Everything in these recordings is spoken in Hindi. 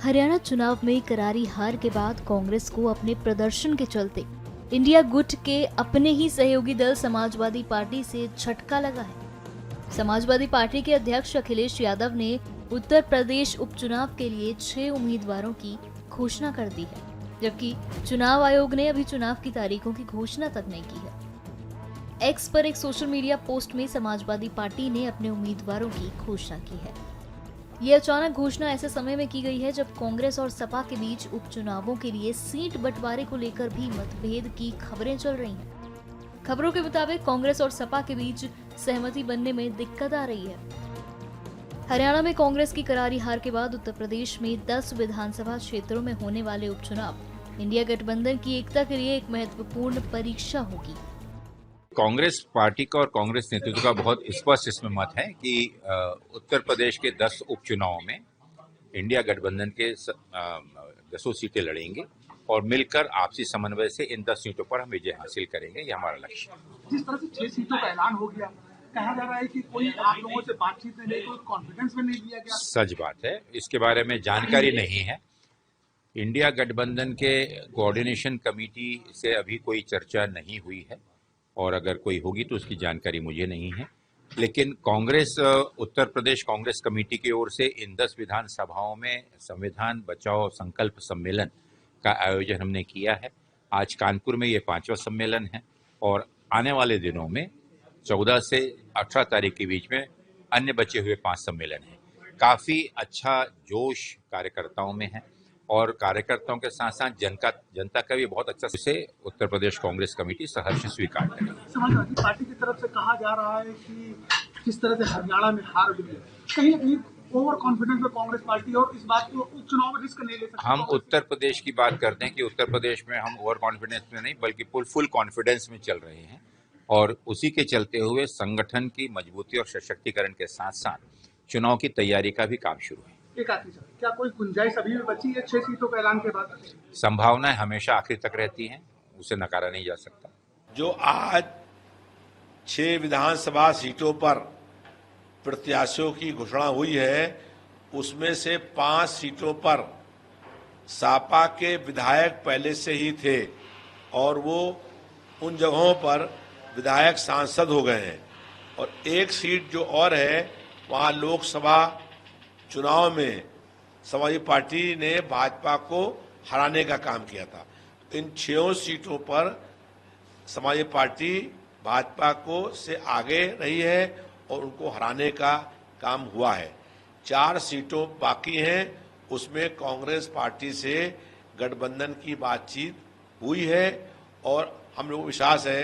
हरियाणा चुनाव में करारी हार के बाद कांग्रेस को अपने प्रदर्शन के चलते इंडिया गुट के अपने ही सहयोगी दल समाजवादी पार्टी से झटका लगा है। समाजवादी पार्टी के अध्यक्ष अखिलेश यादव ने उत्तर प्रदेश उपचुनाव के लिए 6 उम्मीदवारों की घोषणा कर दी है, जबकि चुनाव आयोग ने अभी चुनाव की तारीखों की घोषणा तक नहीं की है। एक्स पर एक सोशल मीडिया पोस्ट में समाजवादी पार्टी ने अपने उम्मीदवारों की घोषणा की है। ये अचानक घोषणा ऐसे समय में की गई है जब कांग्रेस और सपा के बीच उपचुनावों के लिए सीट बंटवारे को लेकर भी मतभेद की खबरें चल रही हैं। खबरों के मुताबिक कांग्रेस और सपा के बीच सहमति बनने में दिक्कत आ रही है। हरियाणा में कांग्रेस की करारी हार के बाद उत्तर प्रदेश में 10 विधानसभा क्षेत्रों में होने वाले उपचुनाव इंडिया गठबंधन की एकता के लिए एक महत्वपूर्ण परीक्षा होगी। कांग्रेस पार्टी का और कांग्रेस नेतृत्व का बहुत स्पष्ट इसमें मत है कि उत्तर प्रदेश के 10 उपचुनावों में इंडिया गठबंधन के 10 सीटें लड़ेंगे और मिलकर आपसी समन्वय से इन 10 सीटों पर हम विजय हासिल करेंगे। ये हमारा लक्ष्य है। जिस तरह से 6 सीटों का ऐलान हो गया, कहा जा रहा है कि कोई आप लोगों से बातचीत में नहीं, कोई कॉन्फिडेंस में नहीं लिया गया। सच बात है, इसके बारे में जानकारी नहीं है। इंडिया गठबंधन के कोऑर्डिनेशन कमेटी से अभी कोई चर्चा नहीं हुई है और अगर कोई होगी तो उसकी जानकारी मुझे नहीं है। लेकिन कांग्रेस उत्तर प्रदेश कांग्रेस कमेटी की ओर से इन 10 विधानसभाओं में संविधान बचाओ संकल्प सम्मेलन का आयोजन हमने किया है। आज कानपुर में ये 5वां सम्मेलन है और आने वाले दिनों में 14 से 18 तारीख के बीच में अन्य बचे हुए 5 सम्मेलन हैं। काफी अच्छा जोश कार्यकर्ताओं में है और कार्यकर्ताओं के साथ साथ जनता का भी बहुत अच्छा से उत्तर प्रदेश कांग्रेस कमेटी सहर्ष स्वीकार करेगी। समाजवादी पार्टी की तरफ से कहा जा रहा है कि जिस तरह से हरियाणा में हार हुई, कहीं कहीं ओवर कॉन्फिडेंस में कांग्रेस पार्टी और इस बात को चुनाव में रिस्क नहीं ले सकती। हम उत्तर प्रदेश की बात करते हैं कि उत्तर प्रदेश में हम ओवर कॉन्फिडेंस में नहीं बल्कि फुल कॉन्फिडेंस में चल रहे हैं और उसी के चलते हुए संगठन की मजबूती और सशक्तिकरण के साथ साथ चुनाव की तैयारी का भी काम शुरू है। एक आखिरी सवाल, क्या कोई गुंजाइश अभी भी बची है 6 सीटों के ऐलान के बाद? संभावनाएं हमेशा आखिर तक रहती हैं, उसे नकारा नहीं जा सकता। जो आज 6 विधानसभा सीटों पर प्रत्याशियों की घोषणा हुई है, उसमें से 5 सीटों पर सपा के विधायक पहले से ही थे और वो उन जगहों पर विधायक सांसद हो गए हैं और एक सीट जो और है वहां लोकसभा चुनाव में समाजवादी पार्टी ने भाजपा को हराने का काम किया था। इन 6 सीटों पर समाजवादी पार्टी भाजपा को से आगे रही है और उनको हराने का काम हुआ है। 4 सीटों बाकी हैं, उसमें कांग्रेस पार्टी से गठबंधन की बातचीत हुई है और हम लोगों को विश्वास है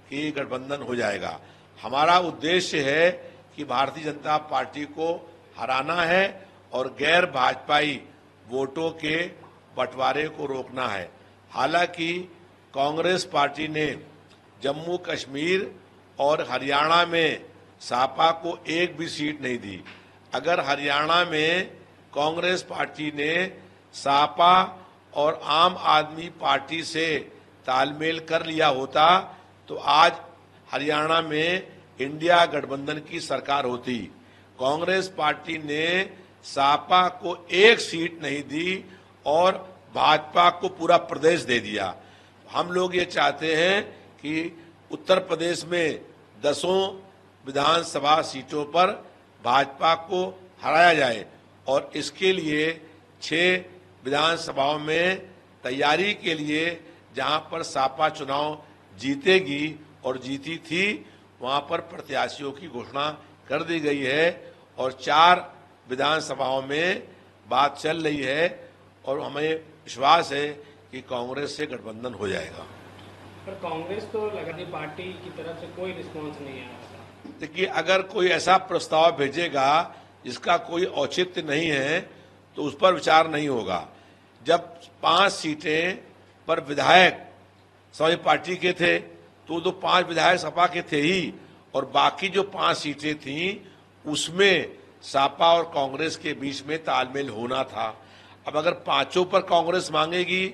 कि गठबंधन हो जाएगा। हमारा उद्देश्य है कि भारतीय जनता पार्टी को हराना है और गैर भाजपाई वोटों के बंटवारे को रोकना है। हालांकि कांग्रेस पार्टी ने जम्मू कश्मीर और हरियाणा में सपा को एक भी सीट नहीं दी। अगर हरियाणा में कांग्रेस पार्टी ने सपा और आम आदमी पार्टी से तालमेल कर लिया होता तो आज हरियाणा में इंडिया गठबंधन की सरकार होती। कांग्रेस पार्टी ने सपा को एक सीट नहीं दी और भाजपा को पूरा प्रदेश दे दिया। हम लोग ये चाहते हैं कि उत्तर प्रदेश में 10 विधानसभा सीटों पर भाजपा को हराया जाए और इसके लिए 6 विधानसभाओं में तैयारी के लिए जहां पर सपा चुनाव जीतेगी और जीती थी वहां पर प्रत्याशियों की घोषणा कर दी गई है और 4 विधानसभाओं में बात चल रही है और हमें विश्वास है कि कांग्रेस से गठबंधन हो जाएगा। पर कांग्रेस तो लगातार पार्टी की तरफ से कोई रिस्पांस नहीं आ रहा। देखिए, अगर कोई ऐसा प्रस्ताव भेजेगा जिसका औचित्य औचित्य नहीं है तो उस पर विचार नहीं होगा। जब 5 सीटें पर विधायक समाजवादी पार्टी के थे तो 5 विधायक सपा के थे ही और बाकी जो 5 सीटें थीं उसमें सपा और कांग्रेस के बीच में तालमेल होना था। अब अगर 5 पर कांग्रेस मांगेगी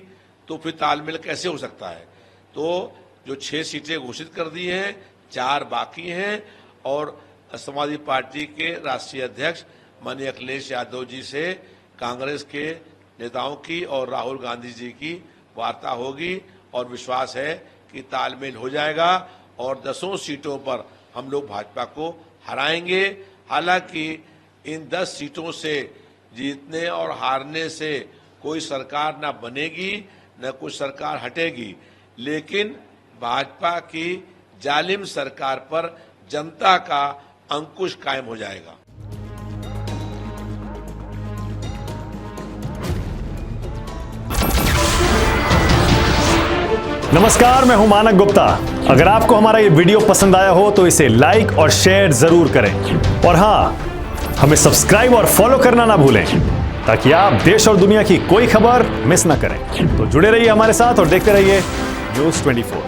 तो फिर तालमेल कैसे हो सकता है? तो जो 6 सीटें घोषित कर दी हैं, 4 बाकी हैं और समाजवादी पार्टी के राष्ट्रीय अध्यक्ष माननीय अखिलेश यादव जी से कांग्रेस के नेताओं की और राहुल गांधी जी की वार्ता होगी और विश्वास है कि तालमेल हो जाएगा और 10 सीटों पर हम लोग भाजपा को हराएंगे। हालांकि इन 10 सीटों से जीतने और हारने से कोई सरकार ना बनेगी न कोई सरकार हटेगी, लेकिन भाजपा की जालिम सरकार पर जनता का अंकुश कायम हो जाएगा। नमस्कार, मैं हूं मानक गुप्ता। अगर आपको हमारा ये वीडियो पसंद आया हो तो इसे लाइक और शेयर जरूर करें और हां, हमें सब्सक्राइब और फॉलो करना ना भूलें ताकि आप देश और दुनिया की कोई खबर मिस ना करें। तो जुड़े रहिए हमारे साथ और देखते रहिए न्यूज़ 24।